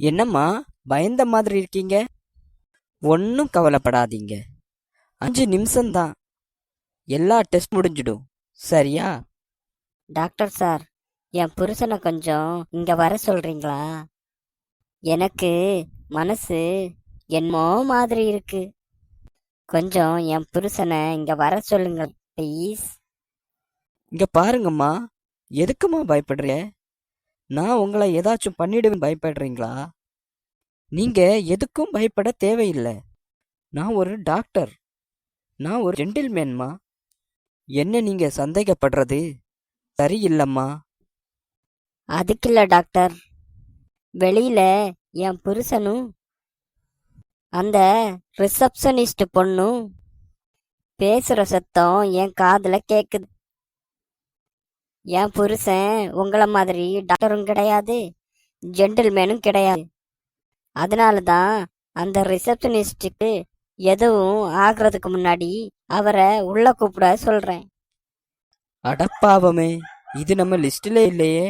என்னம்மா பயந்த மாதிரி இருக்கீங்க? ஒன்றும் கவலைப்படாதீங்க. 5 நிமிஷம்தான், எல்லா டெஸ்ட் முடிஞ்சிடும். சரியா? டாக்டர் சார், என் புருஷனை கொஞ்சம் இங்க வர சொல்றீங்களா? எனக்கு மனசு என்னமோ மாதிரி இருக்கு. கொஞ்சம் என் புருஷனை இங்க வர சொல்லுங்க ப்ளீஸ். இங்க பாருங்கம்மா, எதுக்கும்மா பயப்படுறீங்க? நான் உங்களை ஏதாச்சும் பண்ணிடுவேன் பயப்படுறீங்களா? நீங்க எதுக்கும் பயப்பட தேவையில்லை. நான் ஒரு டாக்டர், நான் ஒரு ஜென்டில்மேன்மா. என்ன நீங்க சந்தேகப்படுறது சரியில்லம்மா. அதுக்கில்ல டாக்டர், வெளியில என் புருஷனும் அந்த ரிசப்ஷனிஸ்ட் பொண்ணும் பேசுற சத்தம் என் காதுல கேக்குது. என் புருஷன் உங்கள மாதிரி டாக்டரும் கிடையாது, ஜென்டில்மேனும் கிடையாது. அதனால தான் அந்த ரிசப்ஷனிஸ்டுக்கு எதுவும் ஆகுறதுக்கு முன்னாடி அவரை உள்ள கூப்பிட சொல்றேன். அடப்பாவமே, இது நம்ம லிஸ்ட்ல இல்லையே.